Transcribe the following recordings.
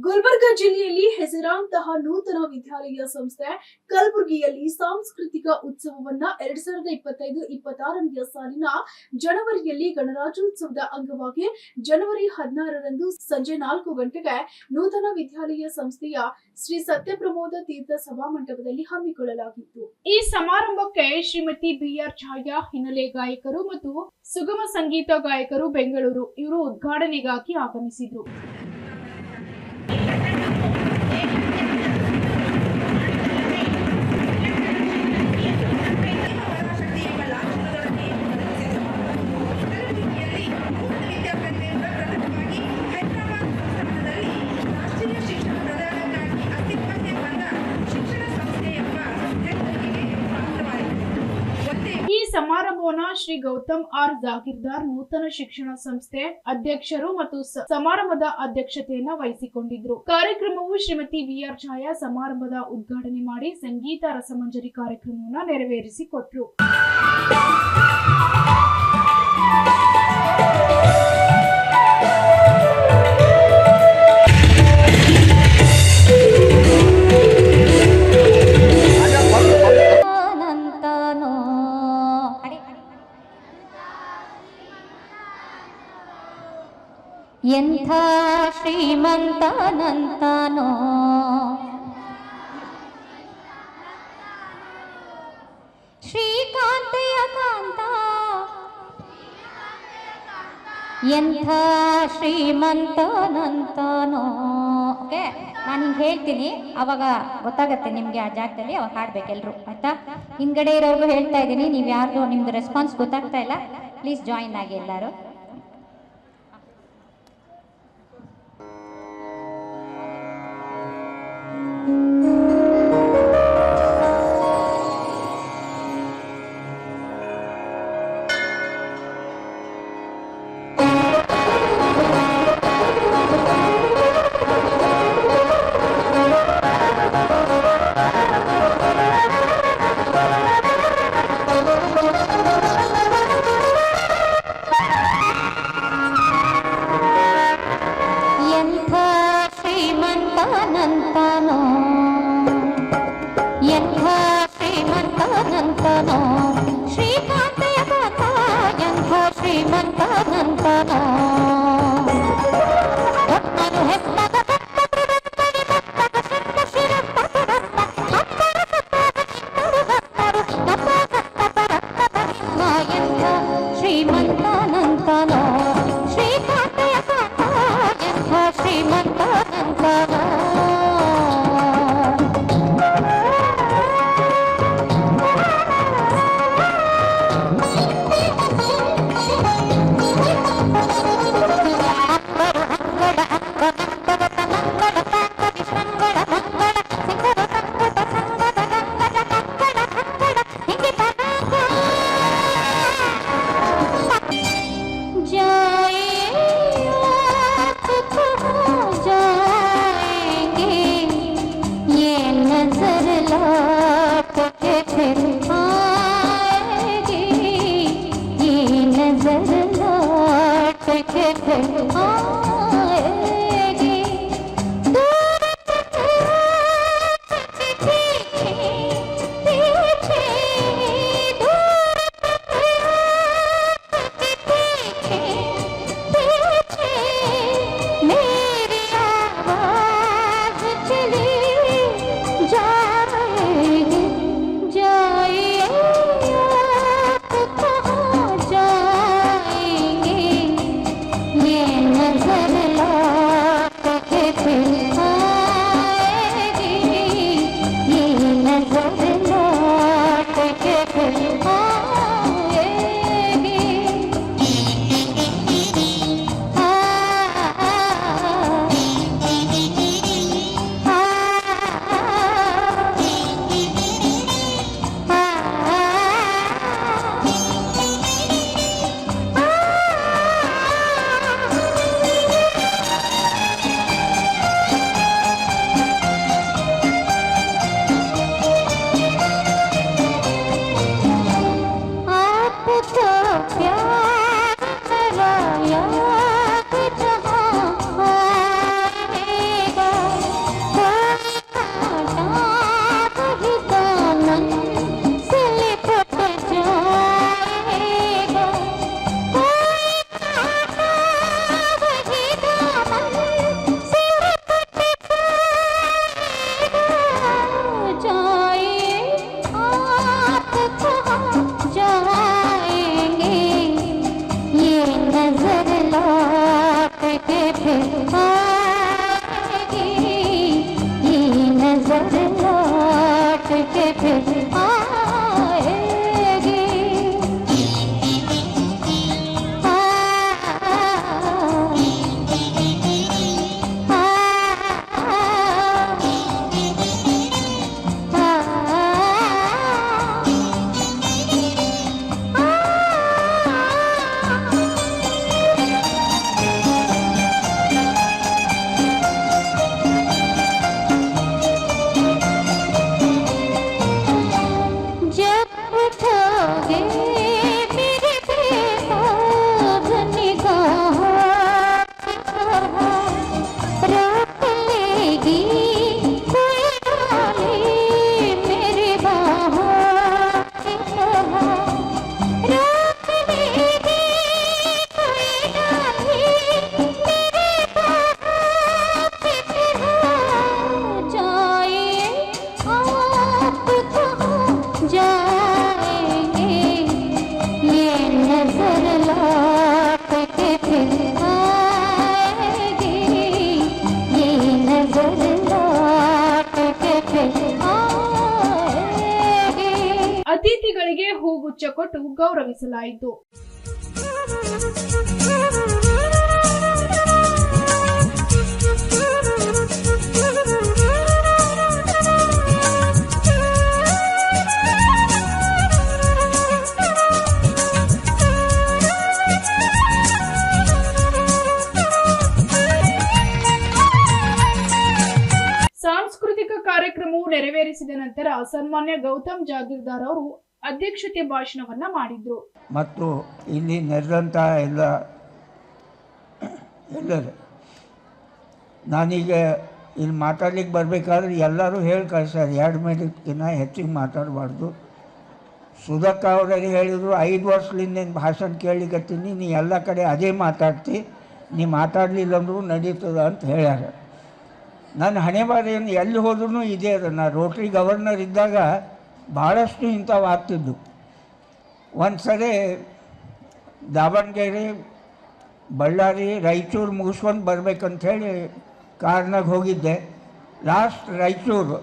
ಗುಲ್ಬರ್ಗಾ ಜಿಲ್ಲೆಯಲ್ಲಿ ಹೆಸರಾಂತಹ ನೂತನ ವಿದ್ಯಾಲಯ ಸಂಸ್ಥೆ ಕಲಬುರಗಿಯಲ್ಲಿ ಸಾಂಸ್ಕೃತಿಕ ಉತ್ಸವವನ್ನ 2025-26ನೇ ಸಾಲಿನ ಜನವರಿಯಲ್ಲಿ ಗಣರಾಜ್ಯೋತ್ಸವದ ಅಂಗವಾಗಿ ಜನವರಿ 16ರಂದು ಸಂಜೆ 4 ಗಂಟೆಗೆ ನೂತನ ವಿದ್ಯಾಲಯ ಸಂಸ್ಥೆಯ ಶ್ರೀ ಸತ್ಯಪ್ರಮೋದ ತೀರ್ಥ ಸಭಾಮಂಟಪದಲ್ಲಿ ಹಮ್ಮಿಕೊಳ್ಳಲಾಗಿತ್ತು. ಈ ಸಮಾರಂಭಕ್ಕೆ ಶ್ರೀಮತಿ ಬಿಆರ್ ಛಾಯಾ ಹಿನ್ನೆಲೆ ಗಾಯಕರು ಮತ್ತು ಸುಗಮ ಸಂಗೀತ ಗಾಯಕರು ಬೆಂಗಳೂರು ಇವರು ಉದ್ಘಾಟನೆಗಾಗಿ ಆಗಮಿಸಿದ್ರು. ಈ ಸಮಾರಂಭವನ್ನ ಶ್ರೀ ಗೌತಮ್ ಆರ್ ಜಾಗೀರ್ದಾರ್ ನೂತನ ಶಿಕ್ಷಣ ಸಂಸ್ಥೆ ಅಧ್ಯಕ್ಷರು ಮತ್ತು ಸಮಾರಂಭದ ಅಧ್ಯಕ್ಷತೆಯನ್ನ ವಹಿಸಿಕೊಂಡಿದ್ರು. ಕಾರ್ಯಕ್ರಮವು ಶ್ರೀಮತಿ ವಿಆರ್ ಛಾಯಾ ಸಮಾರಂಭದ ಉದ್ಘಾಟನೆ ಮಾಡಿ ಸಂಗೀತ ರಸಮಂಜರಿ ಕಾರ್ಯಕ್ರಮವನ್ನ ನೆರವೇರಿಸಿಕೊಟ್ರು. ಎಂಥ ಶ್ರೀಮಂತನಂತನೋ ಶ್ರೀಕಾಂತೆಯ ಕಾಂತ ಎಂಥ ಶ್ರೀಮಂತನಂತನೋ. ಓಕೆ, ನಾನು ಹಿಂಗೆ ಹೇಳ್ತೀನಿ, ಅವಾಗ ಗೊತ್ತಾಗತ್ತೆ ನಿಮಗೆ ಆ ಜಾಗದಲ್ಲಿ, ಅವಾಗ ಹಾಡ್ಬೇಕೆಲ್ರು, ಆಯ್ತಾ? ಹಿಂದ್ಗಡೆ ಇರೋರ್ಗು ಹೇಳ್ತಾ ಇದ್ದೀನಿ, ನೀವು ಯಾರ್ದು ನಿಮ್ದು ರೆಸ್ಪಾನ್ಸ್ ಗೊತ್ತಾಗ್ತಾ ಇಲ್ಲ, ಪ್ಲೀಸ್ ಜಾಯಿನ್ ಆಗಿ ಎಲ್ಲರೂ. ಎಂಥ ಶ್ರೀಮಂತನಂತನೋ ಶ್ರೀಕಾಂತೆಯ ಕಾಂತ ಎಂಥ ಶ್ರೀಮಂತನಂತನೋ. ಶ್ರೀಮಂತನಂತನೋ ಶ್ರೀಕಾಂತೆಯ ಕಾಂತ ಎಂಥ ಶ್ರೀಮಂತನಂತನೋ. नजर ಅತಿಥಿಗಳಿಗೆ ಹೂಗುಚ್ಛ ಕೊಟ್ಟು ಗೌರವಿಸಲಾಯಿತು. ಸಾಂಸ್ಕೃತಿಕ ಕಾರ್ಯಕ್ರಮವು ನೆರವೇರಿಸಿದ ನಂತರ ಸನ್ಮಾನ್ಯ ಗೌತಮ್ ಜಾಗೀರ್ದಾರ್ ಅವರು ಅಧ್ಯಕ್ಷತೆ ಭಾಷಣವನ್ನ ಮಾಡಿದ್ರು. ಮತ್ತು ಇಲ್ಲಿ ನೆರೆದಂಥ ಎಲ್ಲರೂ ನಾನೀಗ ಇಲ್ಲಿ ಮಾತಾಡ್ಲಿಕ್ಕೆ ಬರಬೇಕಾದ್ರೆ ಎಲ್ಲರೂ ಹೇಳಿ ಕಳಿಸ್ಯಾರ 2 ಮಿನಿಟ್ಗಿನ್ನ ಹೆಚ್ಚಿಗೆ ಮಾತಾಡಬಾರ್ದು. ಸುಧಾಕ ಅವರಿಗೆ ಹೇಳಿದರು 5 ವರ್ಷದಿಂದ ಭಾಷಣ ಕೇಳಲಿಕ್ಕತ್ತೀನಿ, ನೀ ಎಲ್ಲ ಕಡೆ ಅದೇ ಮಾತಾಡ್ತಿ, ನೀ ಮಾತಾಡಲಿಲ್ಲ ಅಂದರೂ ನಡೀತದ ಅಂತ ಹೇಳ್ಯಾರ. ನನ್ನ ಹಣೆಬಾರ ಏನು ಎಲ್ಲಿ ಹೋದ್ರೂ ಇದೇ ಅದ. ನಾ ರೋಟ್ರಿ ಗವರ್ನರ್ ಇದ್ದಾಗ ಭಾಳಷ್ಟು ಇಂಥವು ಆಗ್ತಿದ್ದು. ಒಂದು ಸರಿ ದಾವಣಗೆರೆ, ಬಳ್ಳಾರಿ, ರಾಯಚೂರು ಮುಗಿಸ್ಕೊಂಡು ಬರ್ಬೇಕಂಥೇಳಿ ಕಾರ್ನಾಗ ಹೋಗಿದ್ದೆ. ಲಾಸ್ಟ್ ರಾಯಚೂರು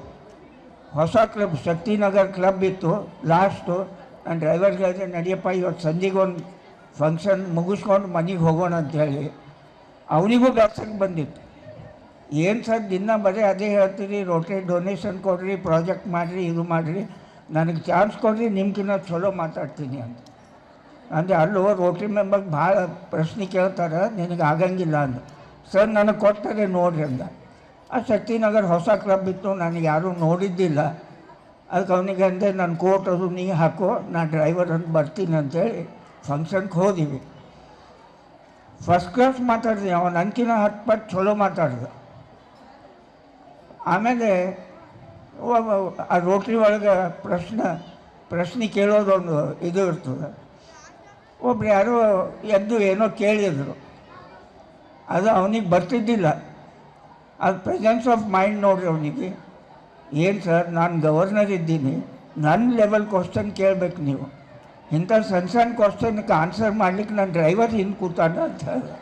ಹೊಸ ಕ್ಲಬ್, ಶಕ್ತಿನಗರ್ ಕ್ಲಬ್ ಇತ್ತು ಲಾಸ್ಟು. ನನ್ನ ಡ್ರೈವರ್ಗೆ ಹೇಳಿದೆ, ನಡಿಯಪ್ಪ ಇವತ್ತು ಸಂಜೆಗೊಂದು ಫಂಕ್ಷನ್ ಮುಗಿಸ್ಕೊಂಡು ಮನೆಗೆ ಹೋಗೋಣ ಅಂಥೇಳಿ. ಅವನಿಗೂ ಬೇಸಕ್ಕೆ ಬಂದಿತ್ತು. ಏನು ಸರ್ ದಿನ ಬರೀ ಅದೇ ಹೇಳ್ತೀರಿ, ರೋಟ್ರಿ ಡೊನೇಷನ್ ಕೊಡಿರಿ, ಪ್ರಾಜೆಕ್ಟ್ ಮಾಡಿರಿ, ಇದು ಮಾಡಿರಿ, ನನಗೆ ಚಾನ್ಸ್ ಕೊಡಿರಿ, ನಿಮ್ಗಿನ್ನ ಚಲೋ ಮಾತಾಡ್ತೀನಿ ಅಂತ ಅಂದರೆ. ಅಲ್ಲೋ ರೋಟ್ರಿ ಮೆಂಬರ್ಗೆ ಭಾಳ ಪ್ರಶ್ನೆ ಕೇಳ್ತಾರೆ, ನಿನಗೆ ಆಗಂಗಿಲ್ಲ ಅಂದ. ಸರ್ ನನಗೆ ಕೊಡ್ತಾರೆ ನೋಡ್ರಿ ಅಂದ. ಆ ಶಕ್ತಿನಗರ್ ಹೊಸ ಕ್ಲಬ್ ಇತ್ತು, ನನಗೆ ಯಾರೂ ನೋಡಿದ್ದಿಲ್ಲ. ಅದಕ್ಕೆ ಅವನಿಗೆ ಅಂದೆ, ನನ್ನ ಕೋಟ್ ಅದು ನೀ ಹಾಕೋ, ನಾನು ಡ್ರೈವರ್ ಅಂತ ಬರ್ತೀನಿ ಅಂತೇಳಿ ಫಂಕ್ಷನ್ಗೆ ಹೋದಿವಿ. ಫಸ್ಟ್ ಕ್ಲಾಸ್ ಮಾತಾಡಿದೆ, ಅವನು ನನಗಿನ್ನ 10 ಪಟ್ಟು ಚಲೋ ಮಾತಾಡ್ದೆ. ಆಮೇಲೆ ಆ ರೋಟ್ರಿ ಒಳಗೆ ಪ್ರಶ್ನೆ ಕೇಳೋದೊಂದು ಇದು ಇರ್ತದೆ. ಒಬ್ರು ಯಾರೋ ಎದ್ದು ಏನೋ ಕೇಳಿದರು, ಅದು ಅವನಿಗೆ ಬರ್ತಿದ್ದಿಲ್ಲ. ಅದು ಪ್ರೆಸೆನ್ಸ್ ಆಫ್ ಮೈಂಡ್ ನೋಡ್ರಿ ಅವನಿಗೆ. ಏನು ಸರ್, ನಾನು ಗವರ್ನರ್ ಇದ್ದೀನಿ, ನನ್ನ ಲೆವೆಲ್ ಕ್ವಶನ್ ಕೇಳಬೇಕು ನೀವು, ಇಂಥ ಸಣ್ಣ ಕ್ವಶನ್ಗೆ ಆನ್ಸರ್ ಮಾಡಲಿಕ್ಕೆ ನನ್ನ ಡ್ರೈವರ್ ಹಿಂದೆ ಕೂತಾಡ ಅಂತ ಹೇಳಿ.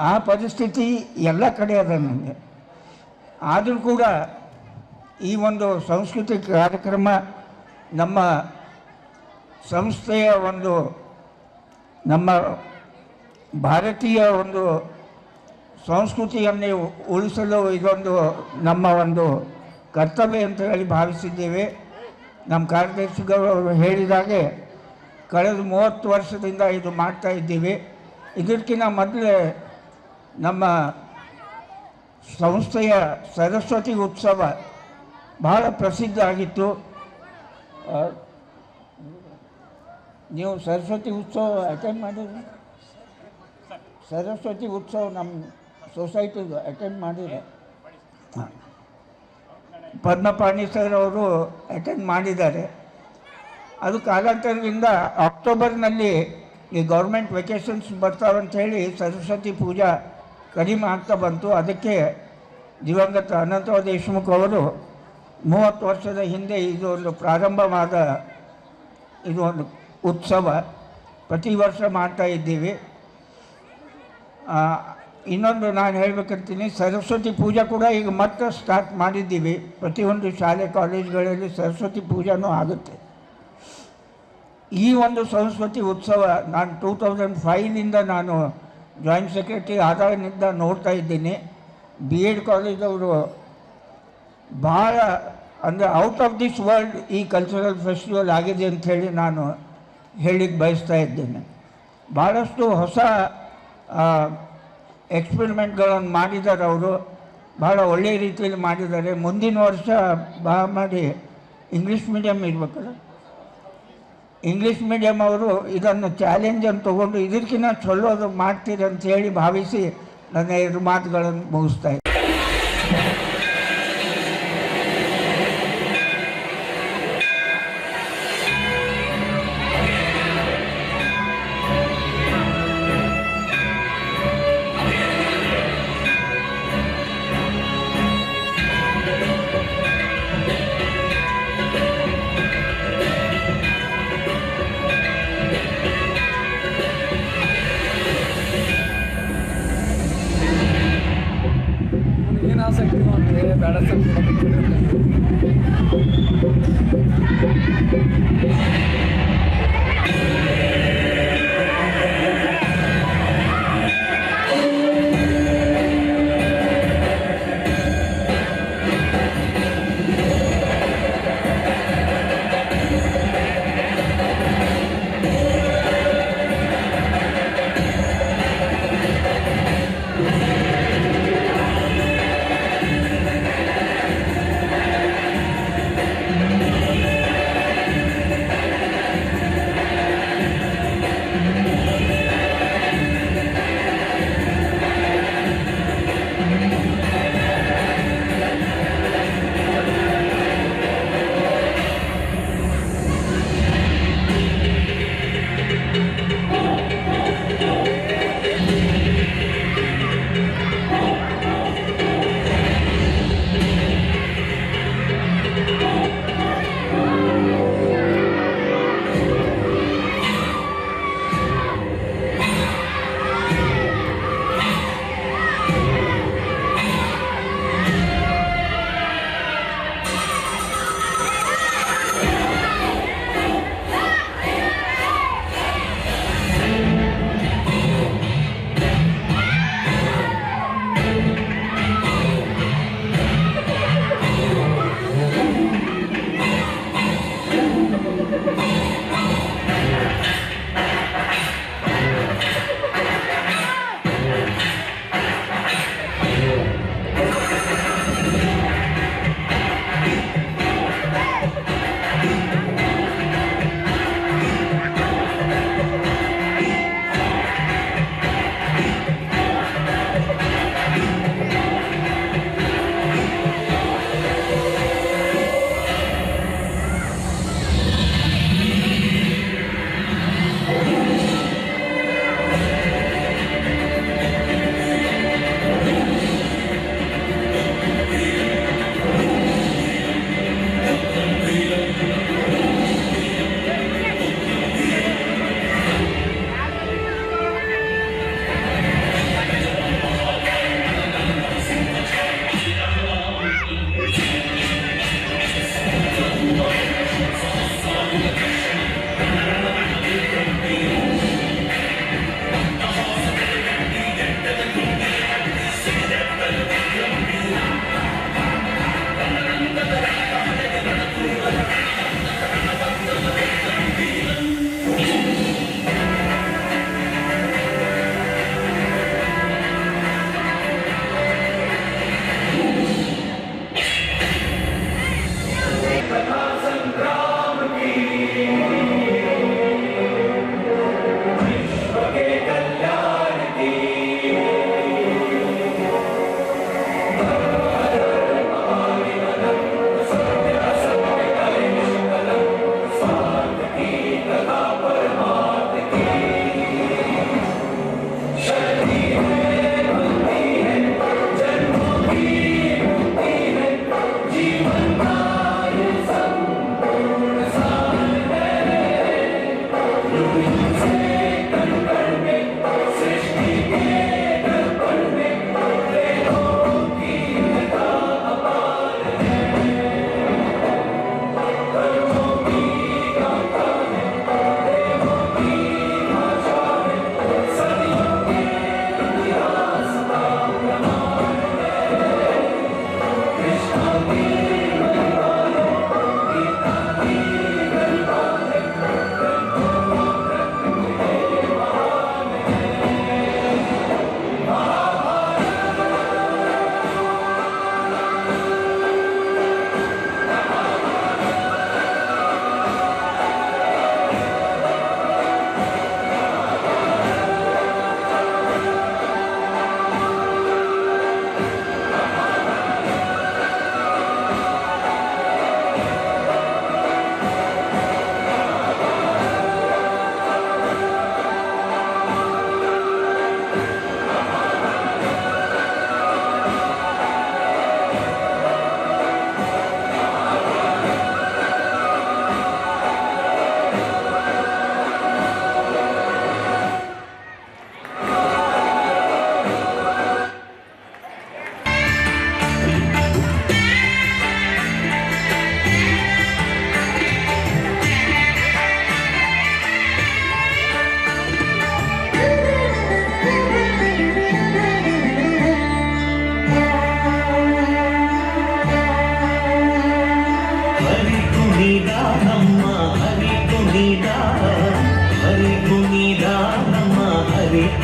ಆ ಪರಿಸ್ಥಿತಿ ಎಲ್ಲ ಕಡೆ ಅದ ನನಗೆ. ಆದರೂ ಕೂಡ ಈ ಒಂದು ಸಾಂಸ್ಕೃತಿಕ ಕಾರ್ಯಕ್ರಮ ನಮ್ಮ ಸಂಸ್ಥೆಯ ಒಂದು, ನಮ್ಮ ಭಾರತೀಯ ಒಂದು ಸಂಸ್ಕೃತಿಯನ್ನೇ ಉಳಿಸಲು ಇದೊಂದು ನಮ್ಮ ಒಂದು ಕರ್ತವ್ಯ ಅಂತ ಹೇಳಿ ಭಾವಿಸಿದ್ದೇವೆ. ನಮ್ಮ ಕಾರ್ಯದರ್ಶಿಗಳು ಹೇಳಿದಾಗೆ ಕಳೆದ 30 ವರ್ಷದಿಂದ ಇದು ಮಾಡ್ತಾ ಇದ್ದೀವಿ. ಇದಕ್ಕಿಂತ ಮೊದಲೇ ನಮ್ಮ ಸಂಸ್ಥೆಯ ಸರಸ್ವತಿ ಉತ್ಸವ ಭಾಳ ಪ್ರಸಿದ್ಧ ಆಗಿತ್ತು. ನೀವು ಸರಸ್ವತಿ ಉತ್ಸವ ಅಟೆಂಡ್ ಮಾಡಿದ್ರಿ? ಸರಸ್ವತಿ ಉತ್ಸವ ನಮ್ಮ ಸೊಸೈಟಿದು ಅಟೆಂಡ್ ಮಾಡಿದ್ರು. ಹಾಂ, ಪದ್ಮಪಾಣಿ ಸರ್ ಅವರು ಅಟೆಂಡ್ ಮಾಡಿದ್ದಾರೆ. ಅದು ಕಾಲಾಂತರದಿಂದ ಅಕ್ಟೋಬರ್ನಲ್ಲಿ ಈ ಗೌರ್ಮೆಂಟ್ ವೆಕೇಷನ್ಸ್ ಬರ್ತಾವಂಥೇಳಿ ಸರಸ್ವತಿ ಪೂಜಾ ಕಡಿಮೆ ಆಗ್ತಾ ಬಂತು. ಅದಕ್ಕೆ ದಿವಂಗತ ಅನಂತರಾವ್ ದೇಶಮುಖ್ ಅವರು 30 ವರ್ಷದ ಹಿಂದೆ ಇದು ಒಂದು ಪ್ರಾರಂಭವಾದ ಇದು ಒಂದು ಉತ್ಸವ ಪ್ರತಿ ವರ್ಷ ಮಾಡ್ತಾ ಇದ್ದೀವಿ. ಇನ್ನೊಂದು ನಾನು ಹೇಳಬೇಕಂತೀನಿ, ಸರಸ್ವತಿ ಪೂಜಾ ಕೂಡ ಈಗ ಮತ್ತೆ ಸ್ಟಾರ್ಟ್ ಮಾಡಿದ್ದೀವಿ. ಪ್ರತಿಯೊಂದು ಶಾಲೆ ಕಾಲೇಜುಗಳಲ್ಲಿ ಸರಸ್ವತಿ ಪೂಜಾನೂ ಆಗುತ್ತೆ. ಈ ಒಂದು ಸರಸ್ವತಿ ಉತ್ಸವ ನಾನು 2005ನಿಂದ ನಾನು ಜಾಯಿಂಟ್ ಸೆಕ್ರೆಟರಿ ಆದಾಯನಿಂದ ನೋಡ್ತಾ ಇದ್ದೀನಿ. BEd ಕಾಲೇಜವರು ಭಾಳ ಅಂದರೆ ಔಟ್ ಆಫ್ ದಿಸ್ ವರ್ಲ್ಡ್ ಈ ಕಲ್ಚರಲ್ ಫೆಸ್ಟಿವಲ್ ಆಗಿದೆ ಅಂಥೇಳಿ ನಾನು ಹೇಳಿಕ್ಕೆ ಬಯಸ್ತಾ ಇದ್ದೇನೆ. ಭಾಳಷ್ಟು ಹೊಸ ಎಕ್ಸ್ಪೆರಿಮೆಂಟ್ಗಳನ್ನು ಮಾಡಿದ್ದಾರೆ ಅವರು, ಭಾಳ ಒಳ್ಳೆಯ ರೀತಿಯಲ್ಲಿ ಮಾಡಿದ್ದಾರೆ. ಮುಂದಿನ ವರ್ಷ ಮಾಡಿ ಇಂಗ್ಲೀಷ್ ಮೀಡಿಯಮ್ ಇರಬೇಕಲ್ಲ, ಇಂಗ್ಲೀಷ್ ಮೀಡಿಯಮ್ ಅವರು ಇದನ್ನು ಚಾಲೆಂಜನ್ನು ತೊಗೊಂಡು ಇದಕ್ಕಿಂತ ಚಲೋದು ಮಾಡ್ತೀರಿ ಅಂತ ಹೇಳಿ ಭಾವಿಸಿ ನನ್ನ 2 ಮಾತುಗಳನ್ನು ಮುಗಿಸ್ತಾ ಇದ್ದೀನಿ. ಆಸಕ್ತಿ ಮಾಡ್ತೀವಿ ಬೇಡ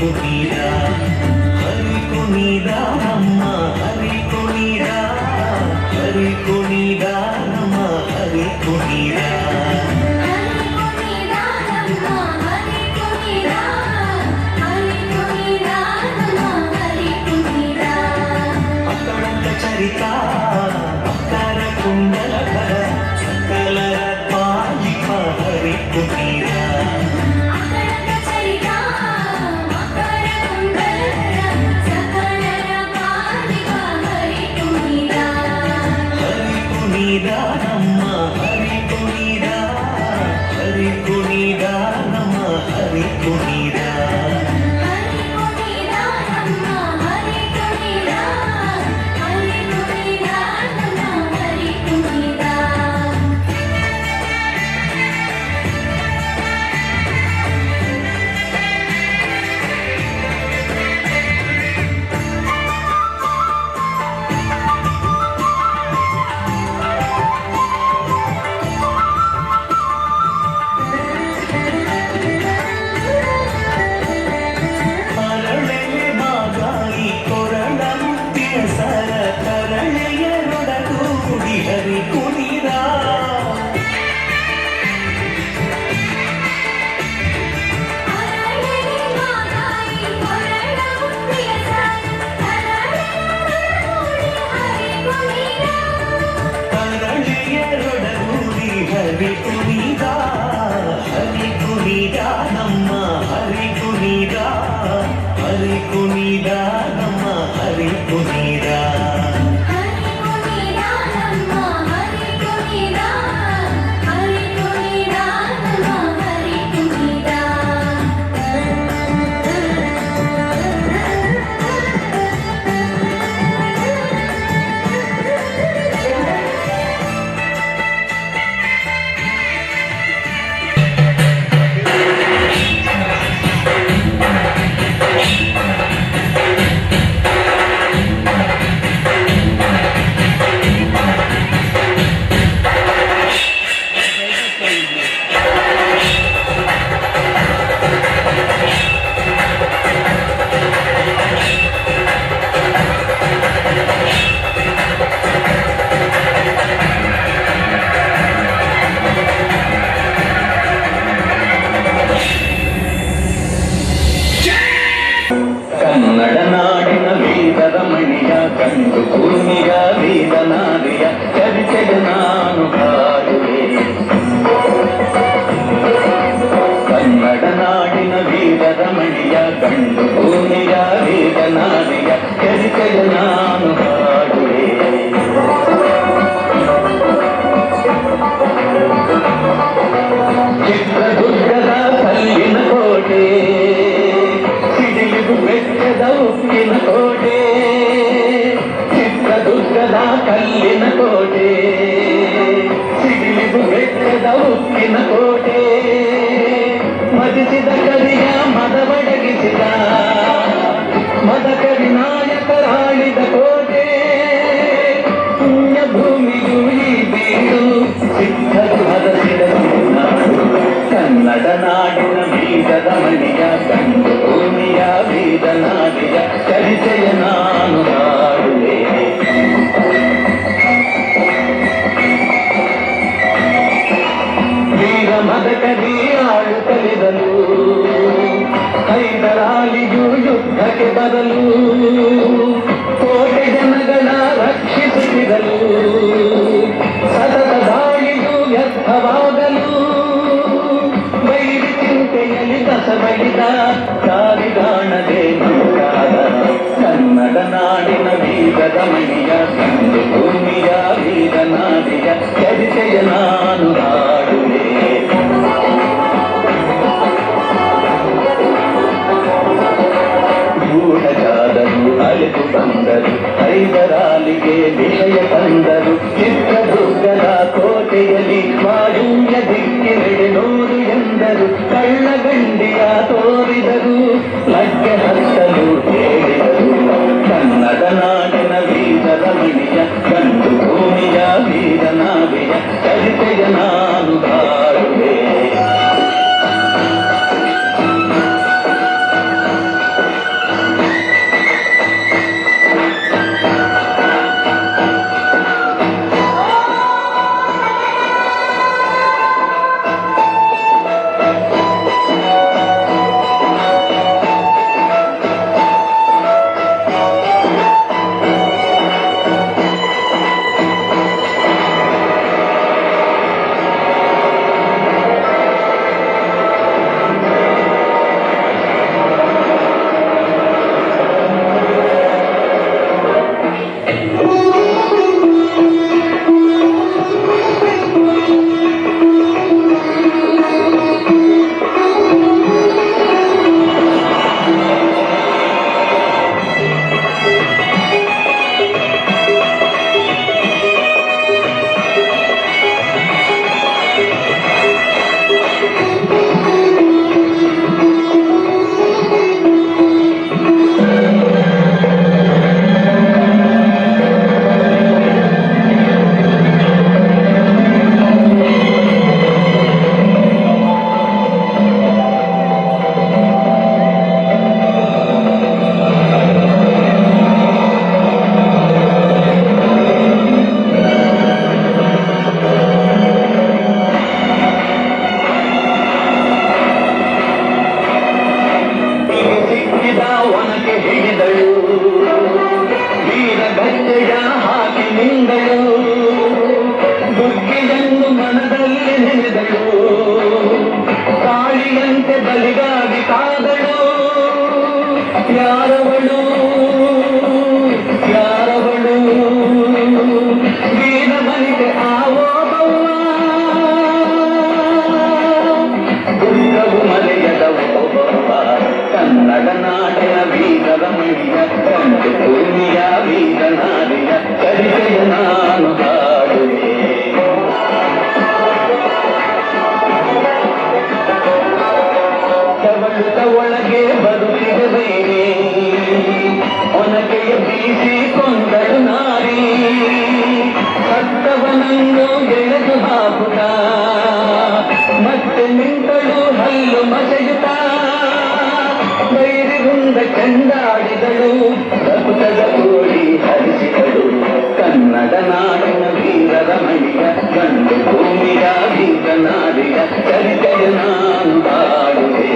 ಕುಣಿದ ಹರಿ ಕುಣಿದ ನಮ್ಮ ಹರಿ ಕುಣಿದ ಹರಿ ಕುಣಿದ ನಮ್ಮ ಹರಿ ಕುಣಿದ ಅಕ್ಕಳಂತ ಚರಿತ ಅಕ್ಕರ ಕುಂಡಲಕರ ಸಕಲರ ಪಾಲಿಪ ಹರಿ ಕುಣಿದ ನಮ್ಮ ಹರಿ ಕುಣಿದ ಹರಿ ಕುಣಿದ ನಮ್ಮ ಹರಿ ಕುಣಿದ ಹರಿ ಕುಣಿದ ನಮ್ಮ ಹರಿ ಕುಣಿದ ಹರಿ ಕುಣಿದ ನಮ್ಮ ಹರಿ ಕುಣಿದ ಕನ್ನಡ ನಾಡಿನ ವೀರರ ಮಣಿಯ ಕಂಡು ಭೂಮಿಯ ವೀರನಾರಿಯ ಚರಿತೆಗೆ ನಾನು ಹಾಡುವೆ ಕನ್ನಡ ನಾಡಿನ ವೀರರ ಮಣಿಯ ಕಂಡು ಭೂಮಿಯ ವೀರನಾರಿಯ ಚರಿತೆಗೆ ನಾನು ಹಾಡುವೆ ಚಿತ್ರದುರ್ಗದ ಕಲ್ಲಿನ ಕೋಟೆ ಬೆಟ್ಟದ ಉಕ್ಕಿನ ಕೋಟೆ ಚಿತ್ರದುರ್ಗದ ಕಲ್ಲಿನ ಕೋಟೆ ಸಿಡಿಲಿದು ಬೆಟ್ಟದ ಉಕ್ಕಿನ ಕೋಟೆ ಮದಿಸಿದ ಕರಿಯ ಮದವಡಗಿಸಿದ ಮದಕರಿ ನಾಯಕರಾಳಿದ ಕೋಟೆ ಪುಣ್ಯ ಭೂಮಿಯು ಈ ಬೀಡು ಸಿದ್ಧರು ಹರಸಿದ ನಾಡು ಕನ್ನಡ ನಾಡಿನ ಬೀಗದ ಮಣಿಯ ಕಂಡು ಭೂಮಿಯ ಬೀದನಾಡಿಯ ಚರಿತೆಯ ನಾನು ಹಾಡುವೆ ವೀರ ಮದಕರಿ ಆಳು ಕಲಿದಲು ಹೈದರಾಲಿಯು ಯುದ್ಧಕ್ಕೆ ಬರಲು ಕೋಟೆ ಜನಗಳ ರಕ್ಷಿಸುತ್ತಿರಲು ಸತತ ದಾಳಿಯು ವ್ಯರ್ಥವಾಗಲು ಬೈರಿ ಚಿಂತೆಯಲ್ಲಿ ಕಸಬಳಿದ ದಾರಿಗಾಣದೆ ನೂರಾದ ಕನ್ನಡ ನಾಡಿನ ಬೀಗದ ಮಣಿಯ ಕಂಡು ಭೂಮಿಯ ಬೀಗನಾಡಿಯ ಚರಿತೆಯ ನಾನು ಹಾಡುವೆ ಗೂಢಚಾರರು ಅಲೆದು ಬಂದರು ಹೈದರಾಲಿಗೆ ವಿಷಯ ತಂದರು ಚಿತ್ರದುರ್ಗದ ಕೋಟೆಯಲ್ಲಿ ವಾಯುವ್ಯ ದಿಕ್ಕಿನೆಡೆ ನೋಡು ಎಂದರು ಕಳ್ಳಗಂಡಿಯ ತೋರಿದರು ಲಗ್ಗೆ ಹತ್ತಲು ಹೇಳಿದರು ಕನ್ನಡ ನಾಡಿನ ವೀರರ ಮಣಿಯ ಕಂಡು ಭೂಮಿಯ ವೀರನಾಡಿಯ ಚರಿತೆಯ ನಾನು ಹಾಡುವೆ ಕನ್ನಡ ನಾಡಿನ ವೀರರಮಣಿಯ ಗಂಡು ಭೂಮಿಯ ವೀರನಾರಿಯ ಚರಿತೆಯ ನಾನು ಹಾಡುವೆ.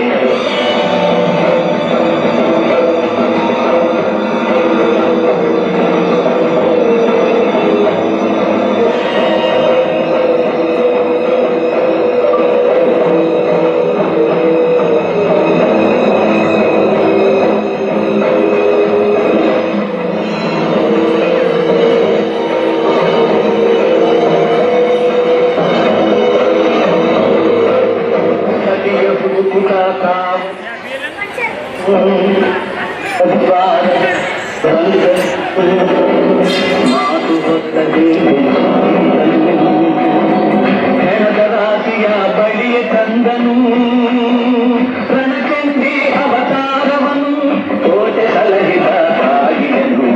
ಮಾತು ಹೊತ್ತದೇ ಹೆಣದ ರಾತಿಯ ಬಳಿಯ ತಂದನು ರಣಚಂಡಿ ಅವತಾರವನು ಕೋಟೆ ಸಲಹಿದ ತಾಯಿಯನು.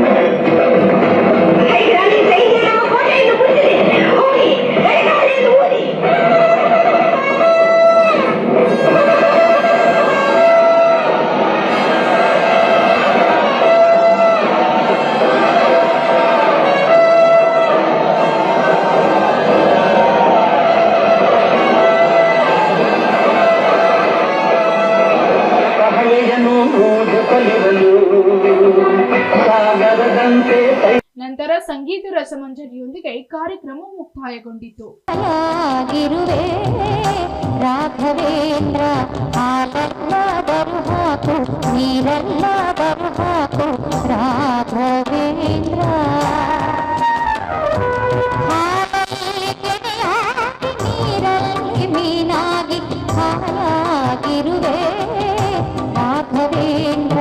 ನಂತರ ಸಂಗೀತ ರಸಮಂಜರಿಯೊಂದಿಗೆ ಕಾರ್ಯಕ್ರಮ ಮುಕ್ತಾಯಗೊಂಡಿತು. ಆಗಿರುವೆ ರಾಘವೇಂದ್ರ ಹಾಲೆಲ್ಲ ಬರುಹಾಕು ನೀರೆಲ್ಲ ಬರುಹಾಕು ರಾಘವೇಂದ್ರ ಹಾಲಲ್ಲಿ ಕೆನೆಯಾಗಿ ನೀರಲ್ಲಿ ಮೀನಾಗಿ ಹಾಲಾಗಿರುವೆ ರಾಘವೇಂದ್ರ.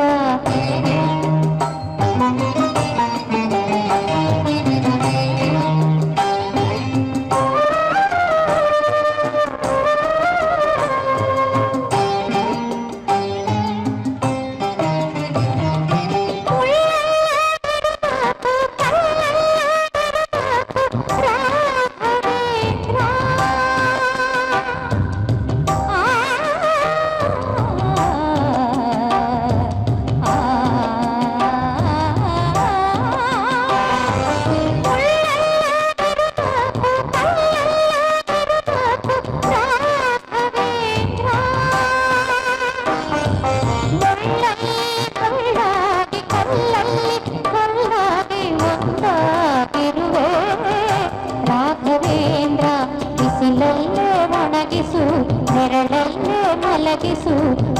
ಮಲಗಿಸು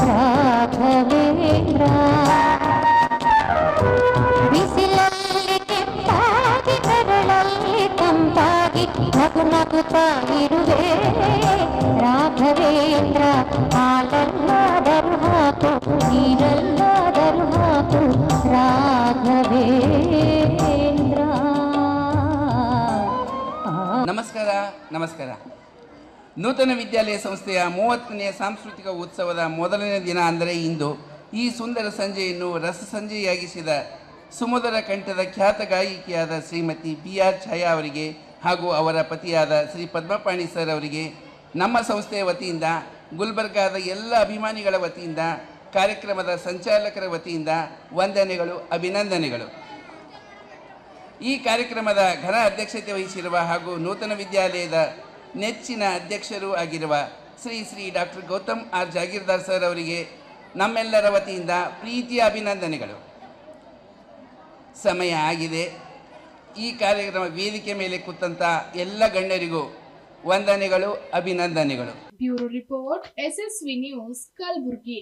ರಾಘವೇಂದ್ರ ಬಿಸಿಲಲ್ಲಿ ಕೆಂಪಾಗಿ ಕರಳಲ್ಲಿ ತಂಪಾಗಿ ನಗು ನಗುತ್ತಾ ಇರುವೆ ರಾಘವೇಂದ್ರ ಹಾಲೆಲ್ಲಾದರೂ ಹಾಕು ನೀರೆಲ್ಲಾದರೂ ಹಾಕು ರಾಘವೇಂದ್ರ. ನಮಸ್ಕಾರ. ನೂತನ ವಿದ್ಯಾಲಯ ಸಂಸ್ಥೆಯ 30ನೇ ಸಾಂಸ್ಕೃತಿಕ ಉತ್ಸವದ ಮೊದಲನೇ ದಿನ ಅಂದರೆ ಇಂದು ಈ ಸುಂದರ ಸಂಜೆಯನ್ನು ರಸಸಂಜೆಯಾಗಿಸಿದ ಸುಮಧುರ ಕಂಠದ ಖ್ಯಾತ ಗಾಯಕಿಯಾದ ಶ್ರೀಮತಿ BR ಛಾಯಾ ಅವರಿಗೆ ಹಾಗೂ ಅವರ ಪತಿಯಾದ ಶ್ರೀ ಪದ್ಮಪಾಣಿ ಸರ್ ಅವರಿಗೆ ನಮ್ಮ ಸಂಸ್ಥೆಯ ವತಿಯಿಂದ, ಗುಲ್ಬರ್ಗಾದ ಎಲ್ಲ ಅಭಿಮಾನಿಗಳ ವತಿಯಿಂದ, ಕಾರ್ಯಕ್ರಮದ ಸಂಚಾಲಕರ ವತಿಯಿಂದ ವಂದನೆಗಳು, ಅಭಿನಂದನೆಗಳು. ಈ ಕಾರ್ಯಕ್ರಮದ ಘನ ಅಧ್ಯಕ್ಷತೆ ವಹಿಸಿರುವ ಹಾಗೂ ನೂತನ ವಿದ್ಯಾಲಯದ ನೆಚ್ಚಿನ ಅಧ್ಯಕ್ಷರೂ ಆಗಿರುವ Shri doctor Gautam R Jagirdar sir ಅವರಿಗೆ ನಮ್ಮೆಲ್ಲರ ವತಿಯಿಂದ ಪ್ರೀತಿಯ ಅಭಿನಂದನೆಗಳು. ಸಮಯ ಆಗಿದೆ. ಈ ಕಾರ್ಯಕ್ರಮ ವೇದಿಕೆ ಮೇಲೆ ಕೂತಂಥ ಎಲ್ಲ ಗಣ್ಯರಿಗೂ ವಂದನೆಗಳು, ಅಭಿನಂದನೆಗಳು. Bureau report, SSV news, Kalaburagi.